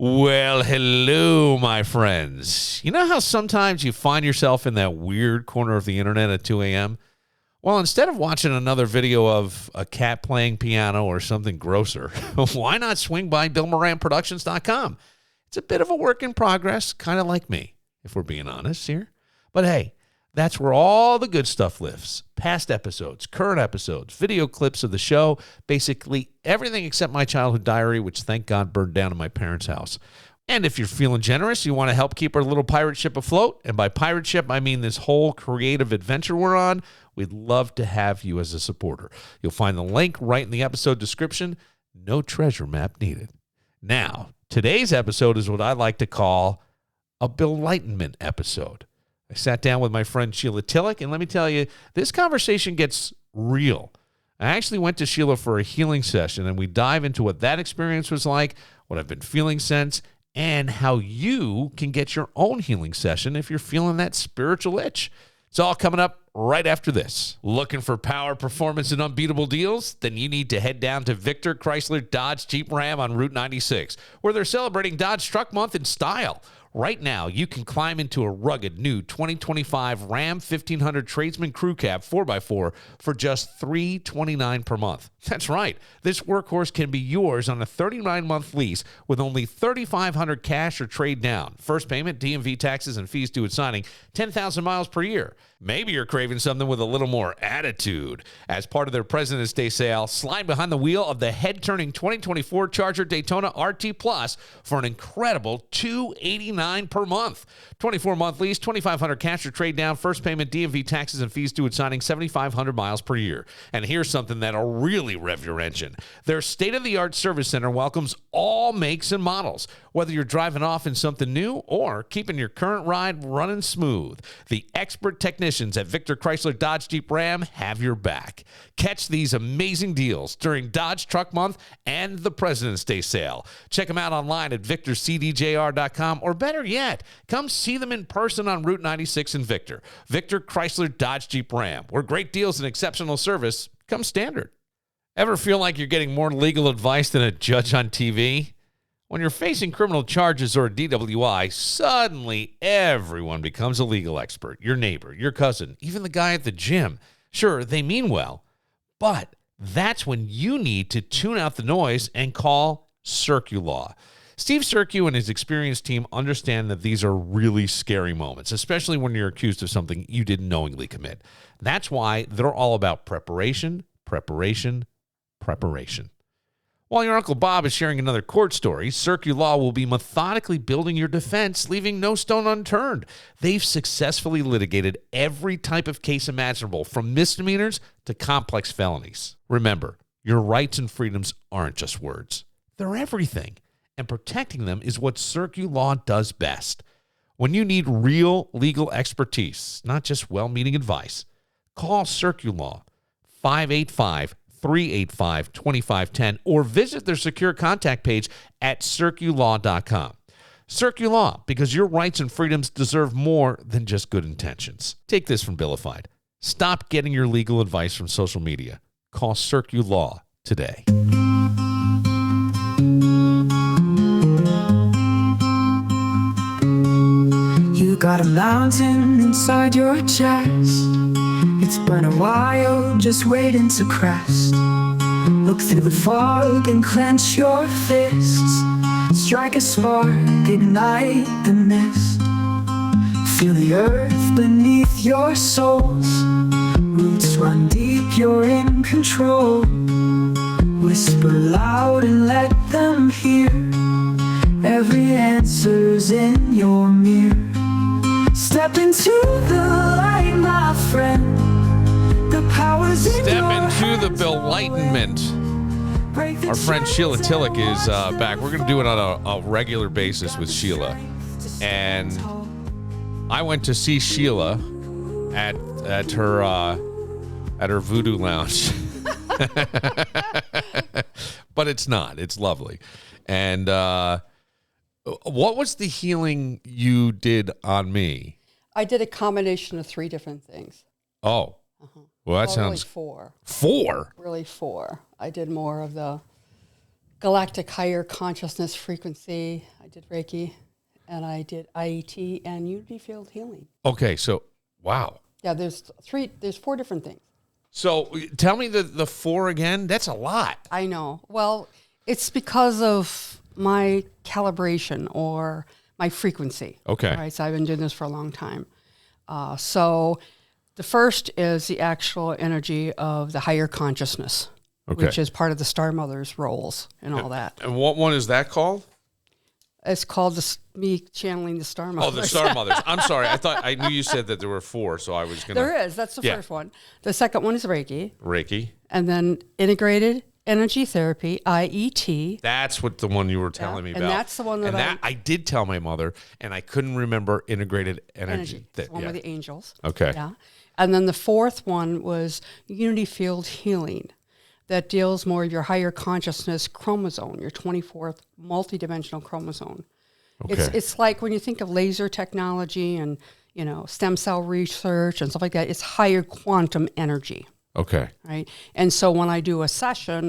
Well, hello, my friends. You know how sometimes you find yourself in that weird corner of the internet at 2 a.m.? Well, instead of watching another video of a cat playing piano or something grosser, why not swing by BillMoranProductions.com? It's a bit of a work in progress, kind of like me, if we're being honest here. But hey, that's where all the good stuff lives. Past episodes, current episodes, video clips of the show, basically everything except my childhood diary, which thank God burned down in my parents' house. And if you're feeling generous, you want to help keep our little pirate ship afloat, and by pirate ship, I mean this whole creative adventure we're on, we'd love to have you as a supporter. You'll find the link right in the episode description. No treasure map needed. Now, today's episode is what I like to call a Billightenment episode. I sat down with my friend Shelia Tillich, and let me tell you, this conversation gets real. I actually went to Shelia for a healing session, and we dive into what that experience was like, what I've been feeling since, and how you can get your own healing session if you're feeling that spiritual itch. It's all coming up right after this. Looking for power, performance, and unbeatable deals? Then you need to head down to Victor Chrysler Dodge Jeep Ram on Route 96, where they're celebrating Dodge Truck Month in style. Right now, you can climb into a rugged new 2025 Ram 1500 Tradesman Crew Cab 4x4 for just $329 per month. That's right. This workhorse can be yours on a 39-month lease with only $3,500 cash or trade down. First payment, DMV taxes, and fees due at signing, 10,000 miles per year. Maybe you're craving something with a little more attitude. As part of their President's Day sale, slide behind the wheel of the head-turning 2024 Charger Daytona RT Plus for an incredible $289 per month. 24-month lease, $2,500 cash or trade down, first payment, DMV taxes, and fees due at signing, 7,500 miles per year. And here's something that'll really rev your engine. Their state-of-the-art service center welcomes all makes and models, whether you're driving off in something new or keeping your current ride running smooth. The expert technicians at Victor Chrysler Dodge Jeep Ram have your back. Catch these amazing deals during Dodge Truck Month and the President's Day sale. Check them out online at victorcdjr.com, or better yet, come see them in person on Route 96 in Victor. Victor Chrysler Dodge Jeep Ram, where great deals and exceptional service come standard. Ever feel like you're getting more legal advice than a judge on TV? When you're facing criminal charges or a DWI, suddenly everyone becomes a legal expert. Your neighbor, your cousin, even the guy at the gym. Sure, they mean well, but that's when you need to tune out the noise and call CircuLaw. Steve Circu and his experienced team understand that these are really scary moments, especially when you're accused of something you didn't knowingly commit. That's why they're all about preparation, preparation, preparation. While your Uncle Bob is sharing another court story, CircuLaw will be methodically building your defense, leaving no stone unturned. They've successfully litigated every type of case imaginable, from misdemeanors to complex felonies. Remember, your rights and freedoms aren't just words. They're everything. And protecting them is what CircuLaw does best. When you need real legal expertise, not just well-meaning advice, call CircuLaw 585-385-2510 or visit their secure contact page at circulaw.com. CircuLaw, because your rights and freedoms deserve more than just good intentions. Take this from Billified. Stop getting your legal advice from social media. Call CircuLaw today. You got a mountain inside your chest. It's been a while, just waiting to crest. Look through the fog and clench your fists. Strike a spark, ignite the mist. Feel the earth beneath your soles. Roots run deep, you're in control. Whisper loud and let them hear. Every answer's in your mirror. Step into the light, my friend. The power's in your hands. Step into the Billightenment. Our friend Shelia Tillich is back. We're going to do it on a regular basis with Shelia. And I went to see Shelia at her voodoo lounge. But it's not. It's lovely. And what was the healing you did on me? I did a combination of 3 different things. Oh. Well, that sounds... Really 4. 4? Really 4. I did more of the galactic higher consciousness frequency. I did Reiki, and I did IET and unity field healing. Okay, so wow. Yeah, there's 4 different things. So tell me the 4 again. That's a lot. I know. Well, it's because of my calibration or my frequency. Okay. All right, so I've been doing this for a long time. So the first is the actual energy of the higher consciousness, which is part of the Star Mother's roles and all that. And what one is that called? It's called me channeling the Star Mothers. Oh, the Star Mothers. I'm sorry. I knew you said that there were 4, so I was going to. There is. That's the first one. The second one is Reiki. Reiki. And then integrated energy therapy, IET. That's what the one you were telling me about. And that's the one that I did tell my mother, and I couldn't remember integrated energy. It's one with the angels. Okay. Yeah. And then the fourth one was unity field healing. That deals more of your higher consciousness chromosome, your 24th multidimensional chromosome. Okay. It's like when you think of laser technology and, stem cell research and stuff like that, it's higher quantum energy. Okay. Right. And so when I do a session,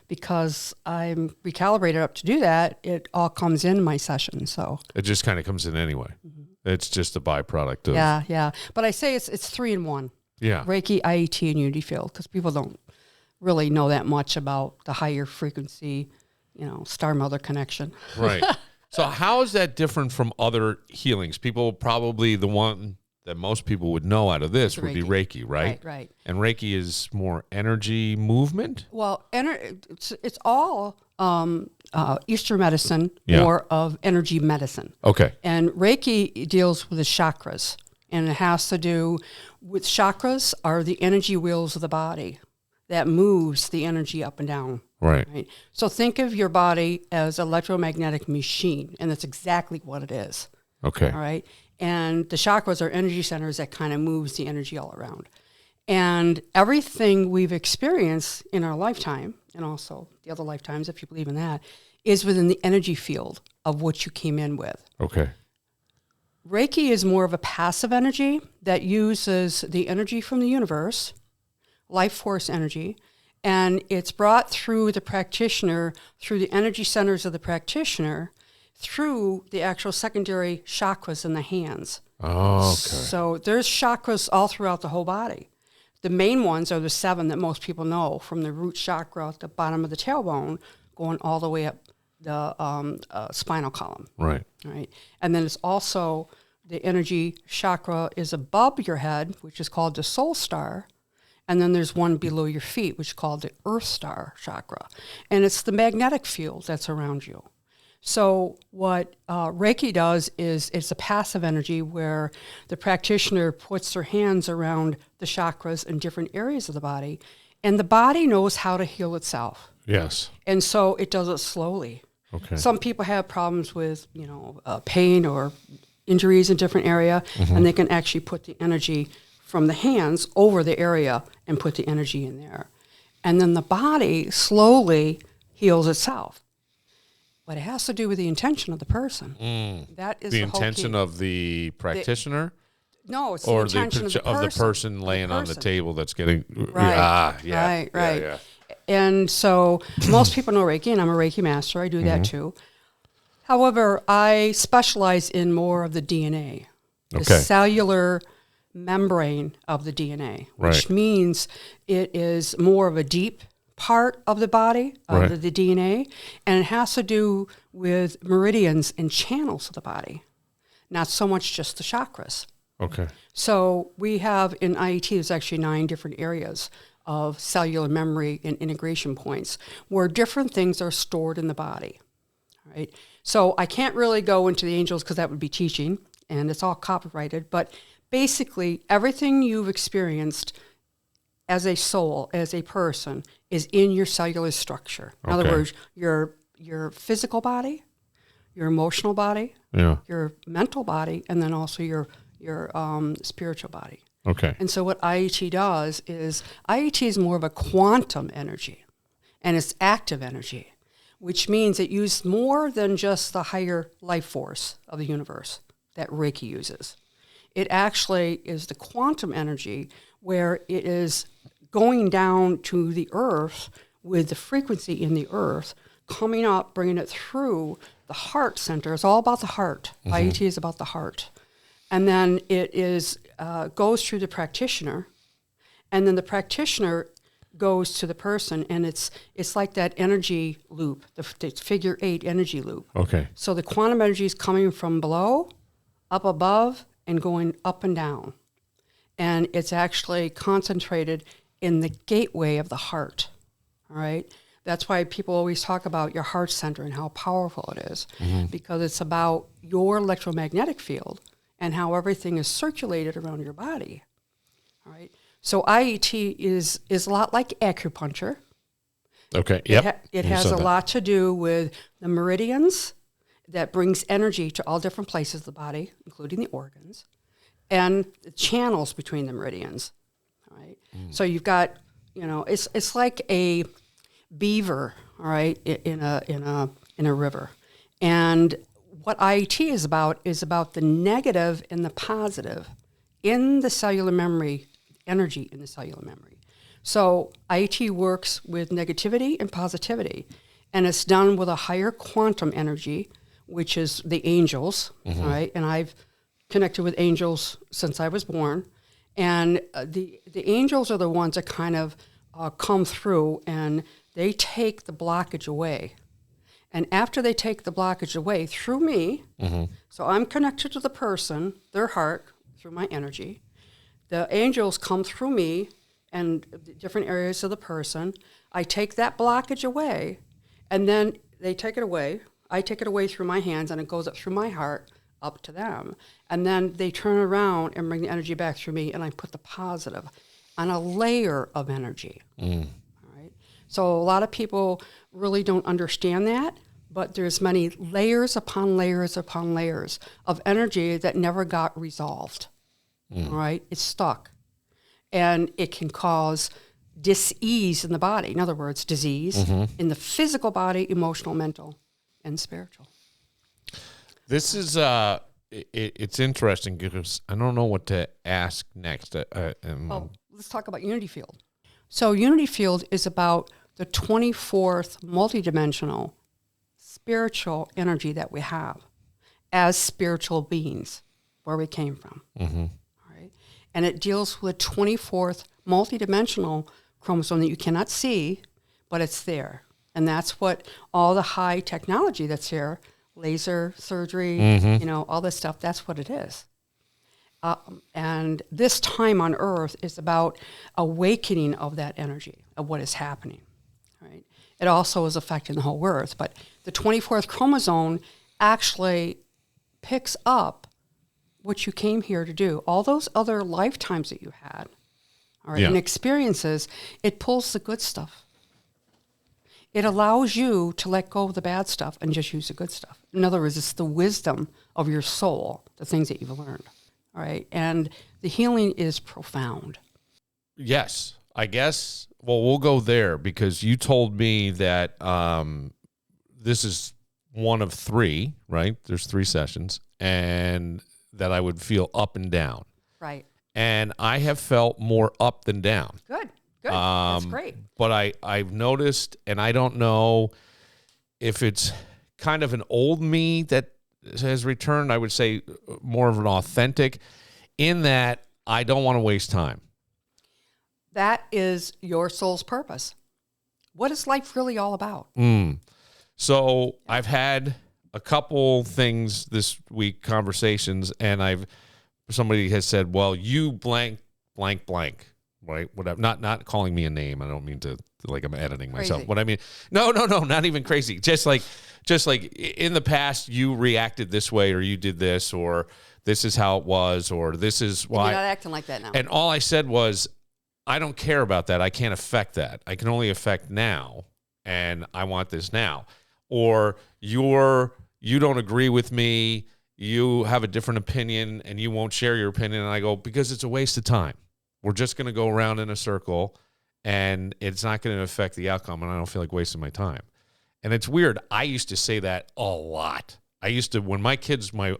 because I'm recalibrated up to do that, it all comes in my session. So it just kind of comes in anyway. Mm-hmm. It's just a byproduct of. Yeah. But I say it's 3 in 1. Yeah. Reiki, IET, and unity field, because people don't really know that much about the higher frequency, Star Mother connection. Right. So how is that different from other healings? Probably the one that most people would know out of this would be Reiki, right? Right. And Reiki is more energy movement? Well, it's all Eastern medicine, Yeah. more of energy medicine. Okay. And Reiki deals with the chakras, and it has to do with chakras are the energy wheels of the body that moves the energy up and down. Right. So think of your body as an electromagnetic machine, and that's exactly what it is. Okay. All right. And the chakras are energy centers that kind of moves the energy all around. And everything we've experienced in our lifetime, and also the other lifetimes, if you believe in that, is within the energy field of what you came in with. Okay. Reiki is more of a passive energy that uses the energy from the universe, life force energy, and it's brought through the practitioner, through the energy centers of the practitioner, through the actual secondary chakras in the hands. Oh, okay. So there's chakras all throughout the whole body. The main ones are the 7 that most people know, from the root chakra at the bottom of the tailbone, going all the way up the spinal column. Right. Right. And then it's also the energy chakra is above your head, which is called the soul star. And then there's one below your feet, which is called the earth star chakra. And it's the magnetic field that's around you. So what Reiki does is it's a passive energy where the practitioner puts their hands around the chakras in different areas of the body, and the body knows how to heal itself. Yes. And so it does it slowly. Okay. Some people have problems with, pain or injuries in different area, and they can actually put the energy from the hands over the area and put the energy in there. And then the body slowly heals itself. But it has to do with the intention of the person. That is the the whole intention key. of the practitioner? No, it's Or the intention of the person laying on the table that's getting... Right. Yeah. Right. Yeah. And so most people know Reiki, and I'm a Reiki master. I do that too. However, I specialize in more of the DNA, the cellular membrane of the DNA, which means it is more of a deep part of the body, of the DNA, and it has to do with meridians and channels of the body, not so much just the chakras. Okay. So we have in IET, there's actually 9 different areas of cellular memory and integration points where different things are stored in the body. All right. So I can't really go into the angels because that would be teaching, and it's all copyrighted, but basically everything you've experienced as a soul, as a person, is in your cellular structure. In other words, your physical body, your emotional body, your mental body, and then also your spiritual body. Okay. And so what IET does is, IET is more of a quantum energy, and it's active energy, which means it uses more than just the higher life force of the universe that Reiki uses. It actually is the quantum energy where it is going down to the earth with the frequency in the earth, coming up, bringing it through the heart center. It's all about the heart. IET is about the heart. And then it is goes through the practitioner, and then the practitioner goes to the person, and it's like that energy loop, the figure 8 energy loop. Okay. So the quantum energy is coming from below, up above, and going up and down. And it's actually concentrated in the gateway of the heart, all right? That's why people always talk about your heart center and how powerful it is, because it's about your electromagnetic field and how everything is circulated around your body, all right? So IET is a lot like acupuncture. Okay, yep. It has a lot to do with the meridians that brings energy to all different places of the body, including the organs, and the channels between the meridians, all right? So you've got, it's like a beaver, all right, in a river. And what IET is about the negative and the positive in the cellular memory, energy in the cellular memory. So IET works with negativity and positivity, and it's done with a higher quantum energy, which is the angels, all right? And I've connected with angels since I was born. And the angels are the ones that kind of come through, and they take the blockage away. And after they take the blockage away through me, so I'm connected to the person, their heart, through my energy. The angels come through me and the different areas of the person. I take that blockage away, and then they take it away. I take it away through my hands, and it goes up through my heart, up to them. And then they turn around and bring the energy back through me, and I put the positive on a layer of energy. All right. So a lot of people really don't understand that, but there's many layers upon layers upon layers of energy that never got resolved. All right. It's stuck. And it can cause dis-ease in the body. In other words, disease in the physical body, emotional, mental, and spiritual. This is it's interesting because I don't know what to ask next. Let's talk about unity field. So unity field is about the 24th multidimensional spiritual energy that we have as spiritual beings, where we came from. All right? And it deals with 24th multidimensional chromosome that you cannot see, but it's there. And that's what all the high technology that's here, laser surgery, all this stuff, that's what it is. And this time on Earth is about awakening of that energy, of what is happening, right? It also is affecting the whole Earth, but the 24th chromosome actually picks up what you came here to do. All those other lifetimes that you had, all right, and experiences, it pulls the good stuff. It allows you to let go of the bad stuff and just use the good stuff. In other words, it's the wisdom of your soul, the things that you've learned. All right. And the healing is profound. Yes, I guess. Well, we'll go there because you told me that this is one of 3, right? There's 3 sessions, and that I would feel up and down. Right. And I have felt more up than down. Good. That's great. But I've noticed, and I don't know if it's kind of an old me that has returned. I would say more of an authentic, in that I don't want to waste time. That is your soul's purpose. What is life really all about? So I've had a couple things this week, conversations, and somebody has said, well, you blank, blank, blank. Right, whatever. Not calling me a name. I don't mean to like I'm editing myself. Crazy. What I mean, no, not even crazy. Just like in the past, you reacted this way, or you did this, or this is how it was, or this is why. You're not acting like that now. And all I said was, I don't care about that. I can't affect that. I can only affect now, and I want this now. Or you don't agree with me. You have a different opinion, and you won't share your opinion. And I go, because it's a waste of time. We're just going to go around in a circle, and it's not going to affect the outcome, and I don't feel like wasting my time. And it's weird. I used to say that a lot. I used to, when my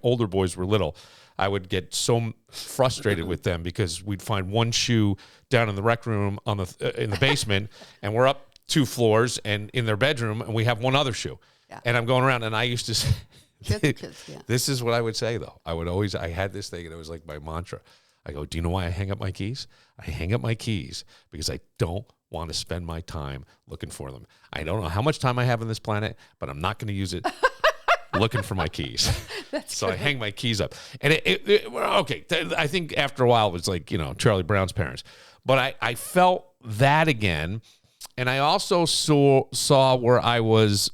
older boys were little, I would get so frustrated with them because we'd find one shoe down in the rec room in the basement, and we're up 2 floors and in their bedroom, and we have one other shoe. Yeah. And I'm going around, and I used to say, Kids, yeah. this is what I would say, though. I had this thing, and it was like my mantra. I go, do you know why I hang up my keys? I hang up my keys because I don't want to spend my time looking for them. I don't know how much time I have on this planet, but I'm not going to use it looking for my keys. So I hang my keys up. And okay, I think after a while it was like, Charlie Brown's parents. But I felt that again. And I also saw where I was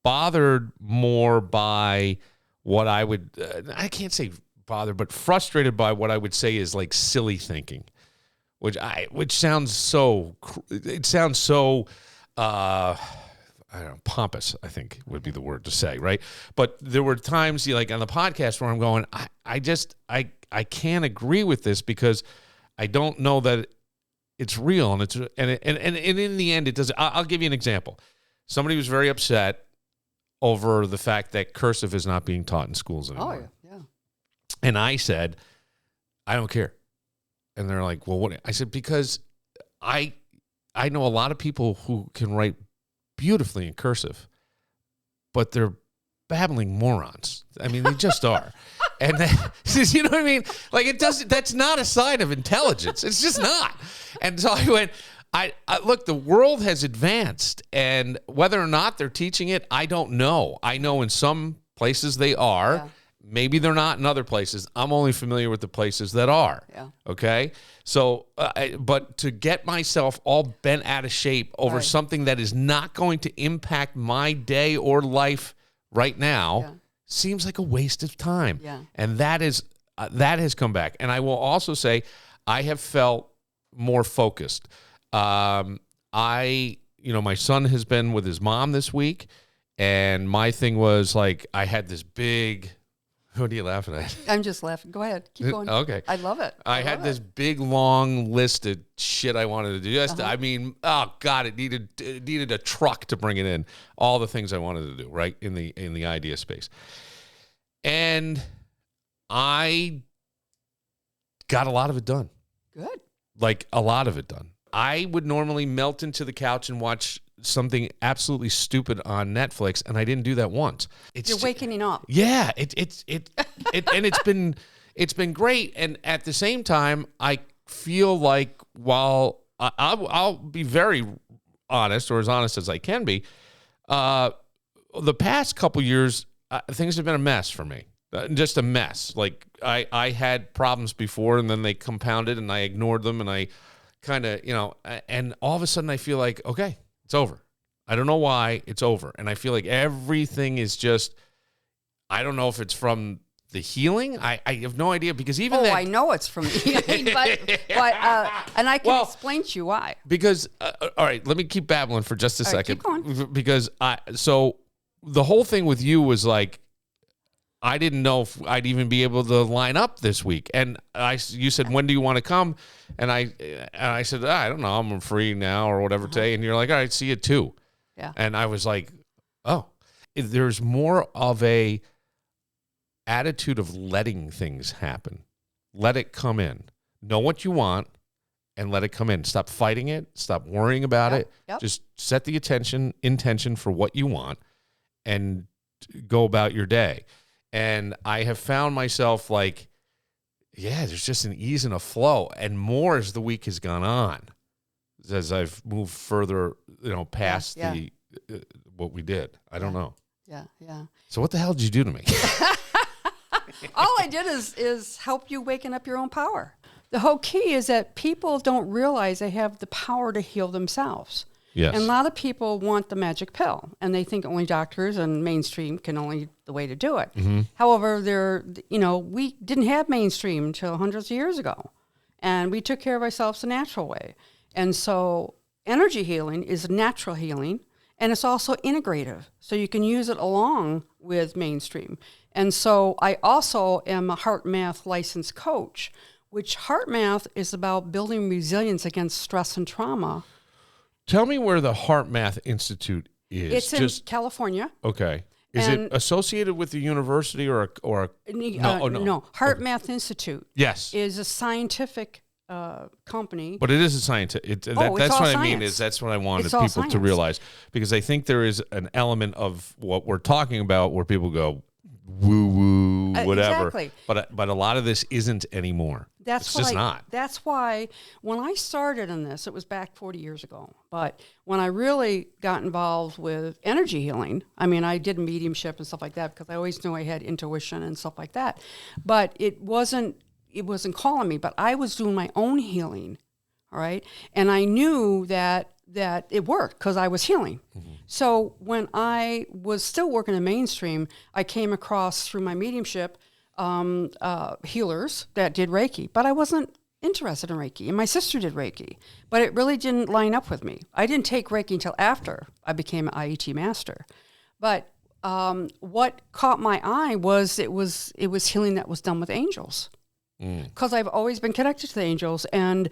bothered more by what I would, I can't say bothered, but frustrated by what I would say is like silly thinking, which sounds so, I don't know, pompous, I think would be the word to say, right? But there were times like on the podcast where I'm going, I can't agree with this because I don't know that it's real, and in the end it does. I'll give you an example. Somebody was very upset over the fact that cursive is not being taught in schools anymore. Oh, yeah. And I said, I don't care. And they're like, well, what? I said, because I know a lot of people who can write beautifully in cursive, but they're babbling morons. I mean, they just are. And you know what I mean? Like, that's not a sign of intelligence. It's just not. And so I went, I look, the world has advanced, and whether or not they're teaching it, I don't know. I know in some places they are. Yeah. Maybe they're not in other places. I'm only familiar with the places that are. Yeah. Okay? So, but to get myself all bent out of shape over something that is not going to impact my day or life right now seems like a waste of time. Yeah. And that has come back. And I will also say I have felt more focused. My son has been with his mom this week, and my thing was like I had this big. What are you laughing at? I'm just laughing. Go ahead. Keep going. Okay. I love it. I had this big, long list of shit I wanted to do. I mean, oh, God, it needed a truck to bring it in. All the things I wanted to do, right, in the idea space. And I got a lot of it done. Good. Like, a lot of it done. I would normally melt into the couch and watch something absolutely stupid on Netflix, and I didn't do that once. You're waking up. Yeah, and it's been great. And at the same time, I feel like while I'll be very honest, or as honest as I can be, the past couple years, things have been a mess for me. Just a mess. Like I had problems before, and then they compounded, and I ignored them, and I kind of, and all of a sudden I feel like, okay, it's over. I don't know why, it's over. And I feel like everything is just, I don't know if it's from the healing. I have no idea, because even I know it's from the healing, but and I can explain to you why. Because, all right, let me keep babbling for just a second. Keep going. Because so the whole thing with you was like, I didn't know if I'd even be able to line up this week. And you said, when do you want to come? And I said, I don't know, I'm free now or whatever today. And you're like, all right, see you at 2. Yeah. And I was like, oh, there's more of a attitude of letting things happen. Let it come in. Know what you want and let it come in. Stop fighting it. Stop worrying about it. Yep. Just set the intention for what you want and go about your day. And I have found myself like, yeah, there's just an ease and a flow, and more as the week has gone on, as I've moved further, past the what we did. I don't know. Yeah, yeah. So what the hell did you do to me? All I did is help you waken up your own power. The whole key is that people don't realize they have the power to heal themselves. Yes. And a lot of people want the magic pill, and they think only doctors and mainstream can only the way to do it. Mm-hmm. However, we didn't have mainstream until hundreds of years ago, and we took care of ourselves the natural way. And so energy healing is natural healing, and it's also integrative. So you can use it along with mainstream. And so I also am a HeartMath licensed coach, which HeartMath is about building resilience against stress and trauma. Tell me where the HeartMath Institute is. It's in California. Okay. Is it associated with the university or a no? No. HeartMath Institute. Yes. Is a scientific company. But it is a scientific. That's all what I mean. science. That's what I wanted It's all people to science. realize, because I think there is an element of what we're talking about where people go woo woo whatever. Exactly. But a lot of this isn't anymore. It's just not. That's why when I started in this, it was back 40 years ago. But when I really got involved with energy healing, I mean, I did mediumship and stuff like that because I always knew I had intuition and stuff like that. But it wasn't calling me, but I was doing my own healing, all right? And I knew that it worked because I was healing. Mm-hmm. So when I was still working in mainstream, I came across through my mediumship healers that did Reiki, but I wasn't interested in Reiki. And my sister did Reiki, but it really didn't line up with me. I didn't take Reiki until after I became an IET master. But what caught my eye was it was healing that was done with angels. Because I've always been connected to the angels and,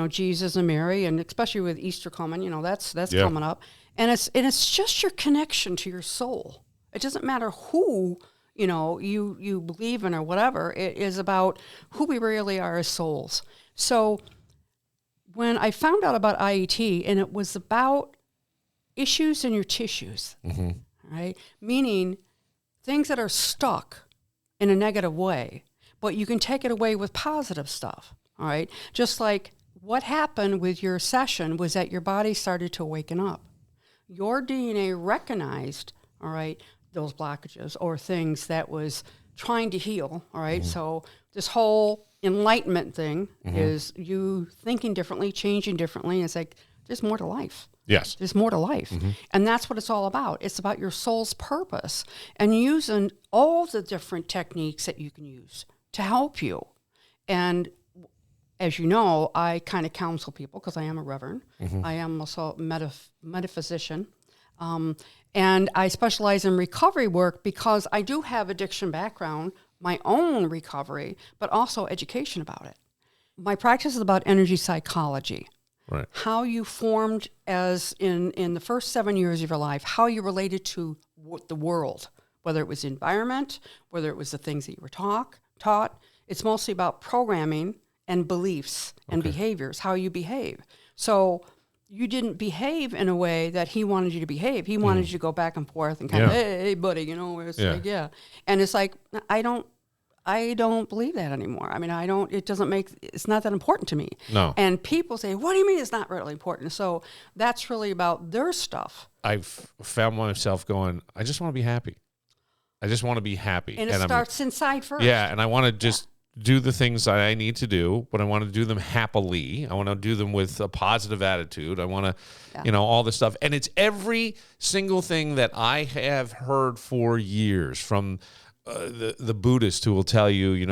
Jesus and Mary, and especially with Easter coming, that's coming up. And it's just your connection to your soul. It doesn't matter who, you believe in or whatever. It is about who we really are as souls. So when I found out about IET, and it was about issues in your tissues, right? Meaning things that are stuck in a negative way, but you can take it away with positive stuff, all right? Just like what happened with your session was that your body started to awaken up. Your DNA recognized, all right, those blockages or things that was trying to heal, all right? So this whole enlightenment thing is you thinking differently, changing differently. It's like there's more to life. Yes. There's more to life. And that's what it's all about. It's about your soul's purpose and using all the different techniques that you can use to help you. And as you know, I kind of counsel people because I am a reverend. I am also a metaphysician. And I specialize in recovery work because I do have addiction background, my own recovery, but also education about it. My practice is about energy psychology. Right. How you formed as in the first 7 years of your life, how you related to the world, whether it was the environment, whether it was the things that you were taught. It's mostly about programming and beliefs and behaviors, how you behave. So you didn't behave in a way that he wanted you to behave. He wanted you to go back and forth and kind of, hey, buddy, it's like, And it's like, I don't believe that anymore. I mean, it's not that important to me. No. And people say, what do you mean it's not really important? So that's really about their stuff. I've found myself going, I just want to be happy. I just want to be happy. And it starts inside first. Yeah, and I want to just do the things that I need to do, but I want to do them happily. I want to do them with a positive attitude. I want to, all this stuff. And it's every single thing that I have heard for years from the Buddhist who will tell you,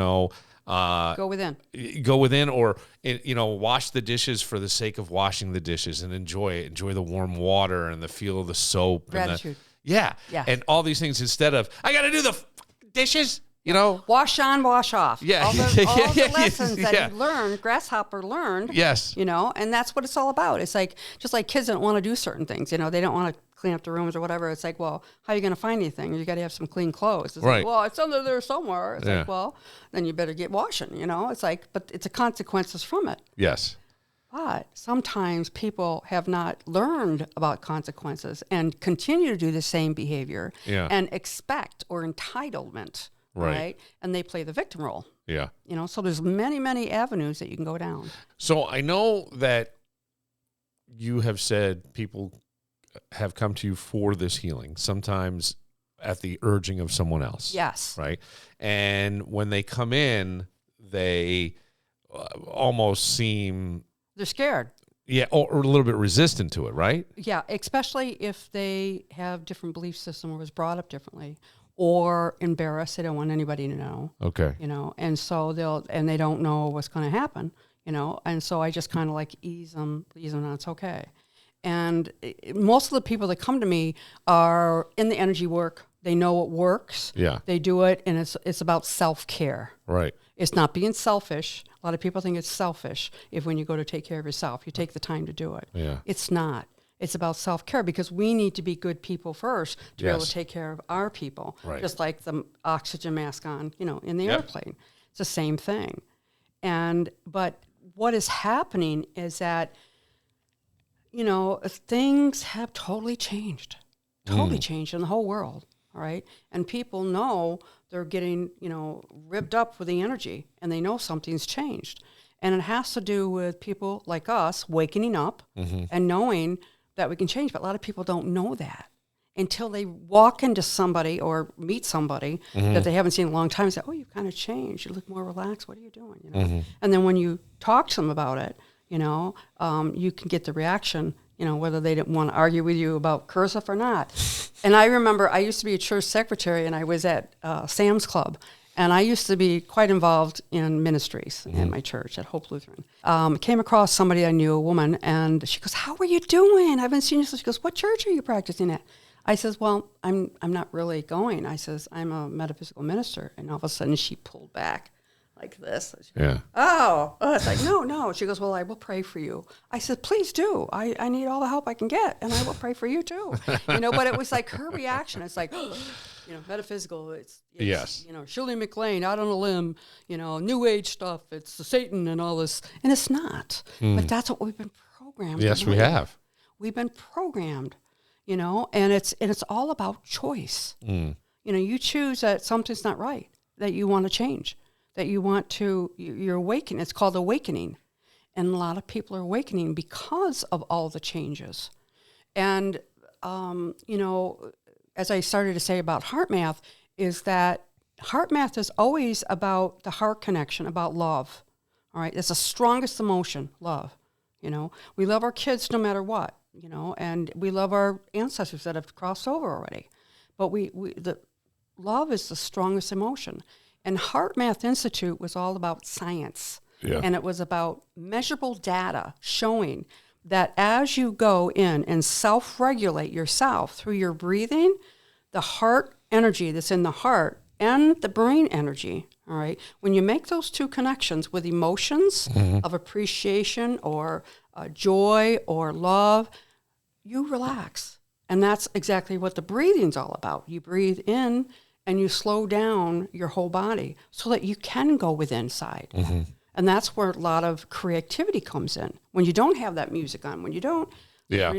go within, or, wash the dishes for the sake of washing the dishes and enjoy the warm water and the feel of the soap. Gratitude. Yeah. And all these things instead of, I got to do the dishes, Wash on, wash off. Yeah. All the lessons that he learned, Grasshopper learned. Yes. And that's what it's all about. It's like, just like kids don't want to do certain things, they don't want to clean up the rooms or whatever. It's like, well, how are you going to find anything? You got to have some clean clothes. It's like, well, it's under there somewhere. It's like, well, then you better get washing, It's like, but it's the consequences from it. Yes. But sometimes people have not learned about consequences and continue to do the same behavior and expect or entitlement, right? And they play the victim role. Yeah. So there's many, many avenues that you can go down. So I know that you have said people have come to you for this healing, sometimes at the urging of someone else. Yes. Right? And when they come in, they almost seem... They're scared. Yeah, or a little bit resistant to it, right? Yeah, especially if they have different belief system or was brought up differently or embarrassed. They don't want anybody to know. Okay. And so they don't know what's going to happen, and so I just kind of like ease them on, it's okay. And most of the people that come to me are in the energy work. They know what works. Yeah. They do it, and it's about self-care. Right. It's not being selfish. A lot of people think it's selfish if when you go to take care of yourself, you take the time to do it. Yeah. It's not. It's about self-care because we need to be good people first to be able to take care of our people. Right. Just like the oxygen mask on, in the airplane. It's the same thing. But what is happening is that, things have totally changed in the whole world. All right. And people know they're getting, ripped up with the energy, and they know something's changed. And it has to do with people like us wakening up and knowing that we can change. But a lot of people don't know that until they walk into somebody or meet somebody that they haven't seen in a long time and say, oh, you've kind of changed. You look more relaxed. What are you doing? And then when you talk to them about it, you can get the reaction, whether they didn't want to argue with you about cursive or not. And I remember I used to be a church secretary, and I was at Sam's Club. And I used to be quite involved in ministries in my church at Hope Lutheran. Came across somebody I knew, a woman, and she goes, how are you doing? I haven't seen you. So she goes, what church are you practicing at? I says, well, I'm not really going. I says, I'm a metaphysical minister. And all of a sudden she pulled back like this. She goes, oh, it's like, no. She goes, well, I will pray for you. I said, please do. I need all the help I can get, and I will pray for you too. But it was like her reaction. It's like, metaphysical, it's yes. Shirley MacLaine, out on a limb, New Age stuff, it's the Satan and all this. And it's not. But that's what we've been programmed. Yes, we have. We've been programmed, and it's all about choice. You choose that something's not right, that you want to change, that you want to, you're awakening. It's called awakening. And a lot of people are awakening because of all the changes. And, as I started to say about HeartMath, is that HeartMath is always about the heart connection, about love. All right, it's the strongest emotion, love. We love our kids no matter what. And we love our ancestors that have crossed over already. But the love is the strongest emotion. And HeartMath Institute was all about science. Yeah. And it was about measurable data showing that as you go in and self-regulate yourself through your breathing, the heart energy that's in the heart and the brain energy, all right, when you make those two connections with emotions of appreciation or joy or love, you relax. And that's exactly what the breathing's all about. You breathe in and you slow down your whole body so that you can go within inside. And that's where a lot of creativity comes in. When you don't have that music on, when you're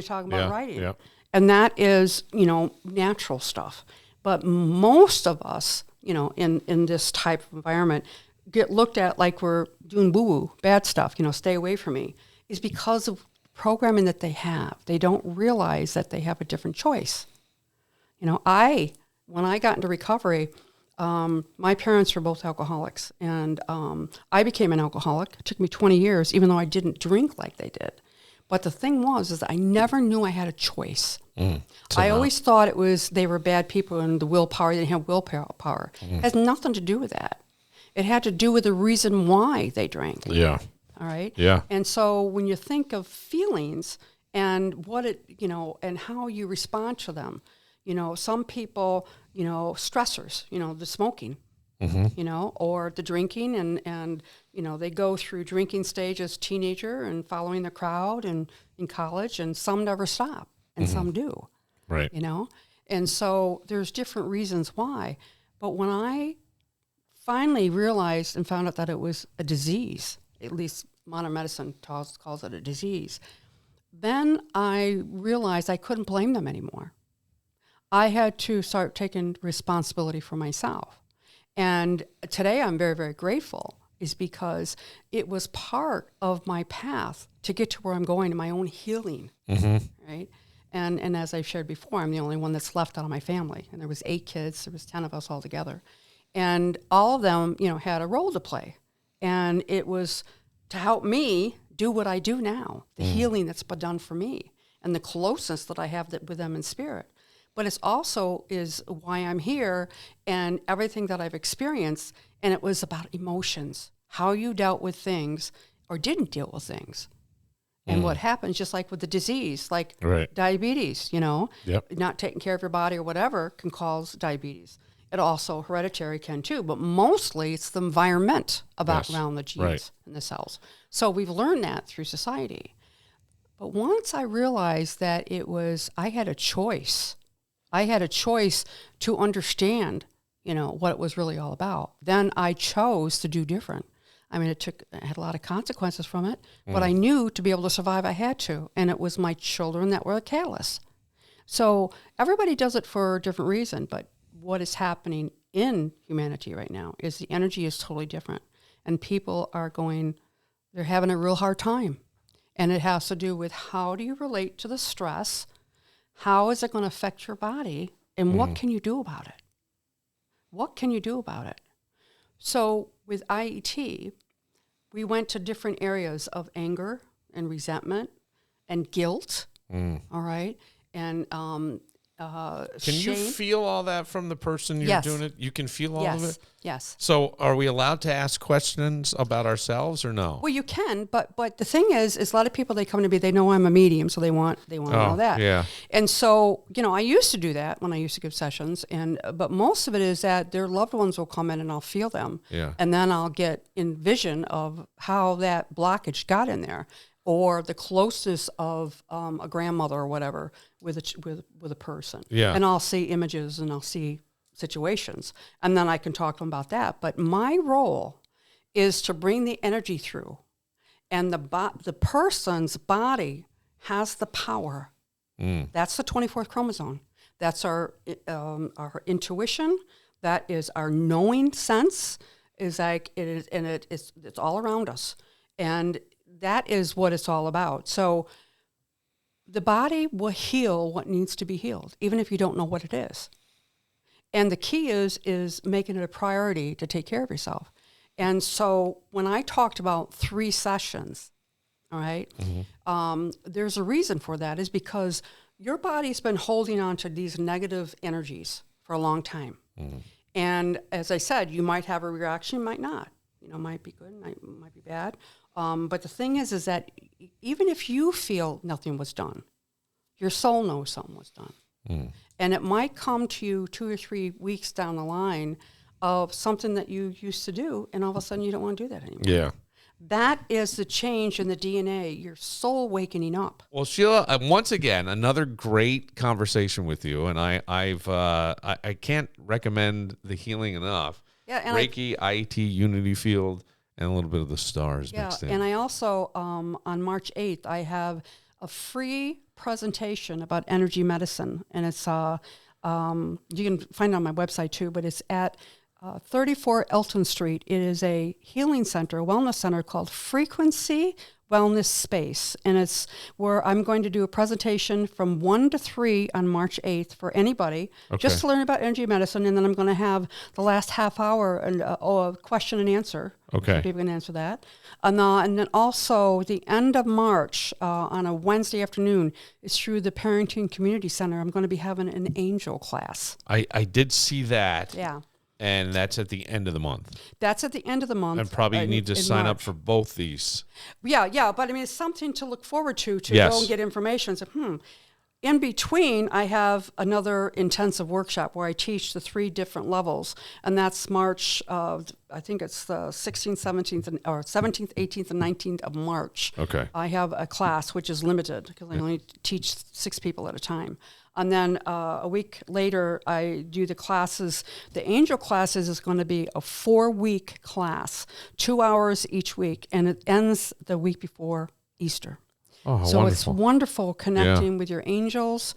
talking about writing. Yeah. And that is, natural stuff. But most of us, in this type of environment, get looked at like we're doing woo-woo, bad stuff, stay away from me, is because of programming that they have. They don't realize that they have a different choice. When I got into recovery, my parents were both alcoholics, and I became an alcoholic. It took me 20 years, even though I didn't drink like they did. But the thing is I never knew I had a choice. I always thought it was they were bad people and the willpower, they didn't have willpower. It has nothing to do with that. It had to do with the reason why they drank. Yeah. All right? Yeah. And so when you think of feelings and what it, and how you respond to them, some people, stressors, the smoking, or the drinking and they go through drinking stage as teenager and following the crowd and in college, and some never stop and some do. Right. And so there's different reasons why. But when I finally realized and found out that it was a disease, at least modern medicine calls it a disease, then I realized I couldn't blame them anymore. I had to start taking responsibility for myself. And today I'm very, very grateful, is because it was part of my path to get to where I'm going in my own healing, right? And as I've shared before, I'm the only one that's left out of my family. And there was 8 kids, there was 10 of us all together. And all of them, had a role to play. And it was to help me do what I do now, the healing that's been done for me, and the closeness that I have with them in spirit. But it's also is why I'm here and everything that I've experienced. And it was about emotions, how you dealt with things or didn't deal with things. And what happens, just like with the disease, like diabetes, not taking care of your body or whatever can cause diabetes. It also, hereditary can too, but mostly it's the environment around the genes and the cells. So we've learned that through society. But once I realized that I had a choice. I had a choice to understand, what it was really all about. Then I chose to do different. I mean, I had a lot of consequences from it, but I knew to be able to survive, I had to. And it was my children that were the catalyst. So everybody does it for a different reason, but what is happening in humanity right now is the energy is totally different. And people they're having a real hard time. And it has to do with how do you relate to the stress? How is it going to affect your body? And what can you do about it? What can you do about it? So with IET, we went to different areas of anger and resentment and guilt, all right? And Can shame. you feel all that from the person you're doing it? You can feel all of it? Yes. So are we allowed to ask questions about ourselves or no? Well, you can, but the thing is a lot of people, they come to me, they know I'm a medium, so they want to know that. Yeah. And so, I used to do that when I used to give sessions, but most of it is that their loved ones will come in and I'll feel them. Yeah. And then I'll get in vision of how that blockage got in there, or the closeness of a grandmother or whatever with a person. Yeah. And I'll see images and I'll see situations, and then I can talk to them about that. But my role is to bring the energy through, and the person's body has the power. That's the 24th chromosome. That's our intuition. That is our knowing sense. Is like it is, and it's all around us, and that is what it's all about. So the body will heal what needs to be healed, even if you don't know what it is. And the key is making it a priority to take care of yourself. And so when I talked about 3 sessions, all right, there's a reason for that, is because your body's been holding on to these negative energies for a long time. And as I said, you might have a reaction, might not. Might be good, might be bad. But the thing is that even if you feel nothing was done, your soul knows something was done. And it might come to you 2 or 3 weeks down the line of something that you used to do, and all of a sudden you don't want to do that anymore. Yeah. That is the change in the DNA, your soul wakening up. Well, Shelia, once again, another great conversation with you, and I can't recommend the healing enough. Yeah, and Reiki, IET, Unity Field, and a little bit of the stars mixed in. And I also, on March 8th, I have a free presentation about energy medicine, and it's you can find it on my website too, but it's at 34 Elton Street. It is a healing center, a wellness center called Frequency Wellness Space, and it's where I'm going to do a presentation from 1 to 3 on March 8th for anybody, just to learn about energy medicine, and then I'm going to have the last half hour and a question and answer. Okay. People can answer that. And then also the end of March on a Wednesday afternoon is through the Parenting Community Center. I'm going to be having an angel class. I did see that. Yeah. And that's at the end of the month. That's at the end of the month. And probably need to sign March. up for both these. Yeah, but I mean, it's something to look forward to Yes. go and get information. So, In between, I have another intensive workshop where I teach the 3 different levels, and that's March, I think it's the 16th, 17th, or 17th, 18th, and 19th of March. Okay. I have a class which is limited because I only teach 6 people at a time. And then a week later, I do the classes. The angel classes is going to be a 4-week class, 2 hours each week, and it ends the week before Easter. Oh, so wonderful. It's wonderful connecting with your angels.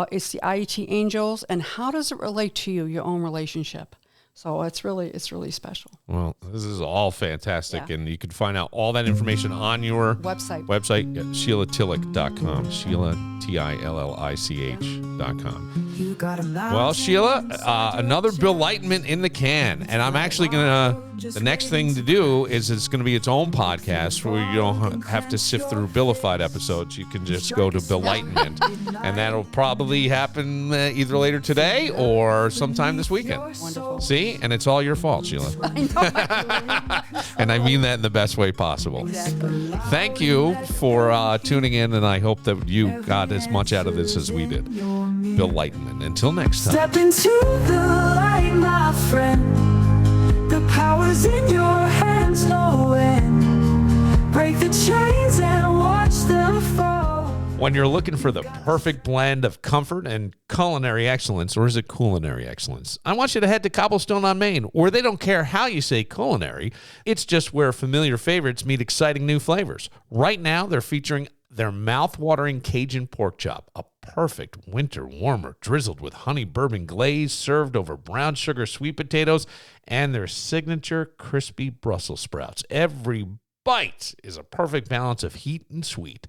It's the IET angels, and how does it relate to you, your own relationship? So it's really special. Well, this is all fantastic, Yeah. and you can find out all that information on your Website at SheliaTillich.com. Shelia, TILLICH.com. You got a Well, Shelia, another Billightenment in the can, and I'm actually the next thing to do is it's going to be its own podcast where you don't have to sift through Billified episodes. You can just go to Billightenment, and that'll probably happen either later today or sometime this weekend. Wonderful. See? And it's all your fault, Shelia. And I mean that in the best way possible. Exactly. Thank you for tuning in, and I hope that you got as much out of this as we did. Billightenment. Until next time. Step into the light, my friend. The power's in your hands, no end. Break the chains and watch them fall. When you're looking for the perfect blend of comfort and culinary excellence, or is it culinary excellence? I want you to head to Cobblestone on Main, where they don't care how you say culinary. It's just where familiar favorites meet exciting new flavors. Right now, they're featuring their mouth-watering Cajun pork chop, a perfect winter warmer drizzled with honey bourbon glaze, served over brown sugar sweet potatoes, and their signature crispy Brussels sprouts. Every bite is a perfect balance of heat and sweet.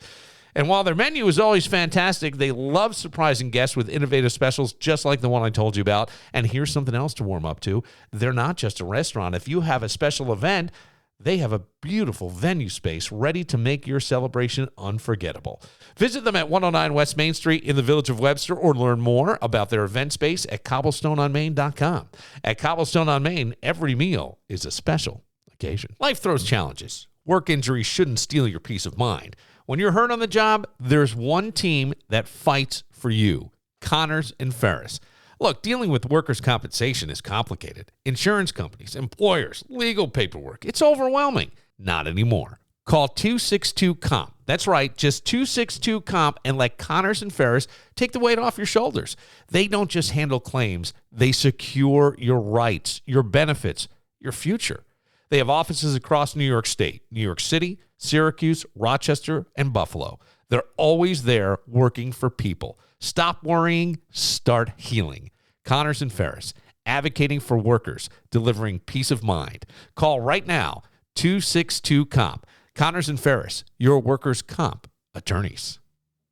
And while their menu is always fantastic, they love surprising guests with innovative specials just like the one I told you about. And here's something else to warm up to. They're not just a restaurant. If you have a special event, they have a beautiful venue space ready to make your celebration unforgettable. Visit them at 109 West Main Street in the Village of Webster, or learn more about their event space at cobblestoneonmain.com. At Cobblestone on Main, every meal is a special occasion. Life throws challenges. Work injuries shouldn't steal your peace of mind. When you're hurt on the job, there's one team that fights for you, Connors and Ferris. Look, dealing with workers' compensation is complicated. Insurance companies, employers, legal paperwork, it's overwhelming. Not anymore. Call 262-COMP. That's right, just 262-COMP, and let Connors and Ferris take the weight off your shoulders. They don't just handle claims, they secure your rights, your benefits, your future. They have offices across New York State, New York City, Syracuse, Rochester, and Buffalo. They're always there working for people. Stop worrying, start healing. Connors and Ferris, advocating for workers, delivering peace of mind. Call right now, 262-COMP. Connors and Ferris, your workers' comp attorneys.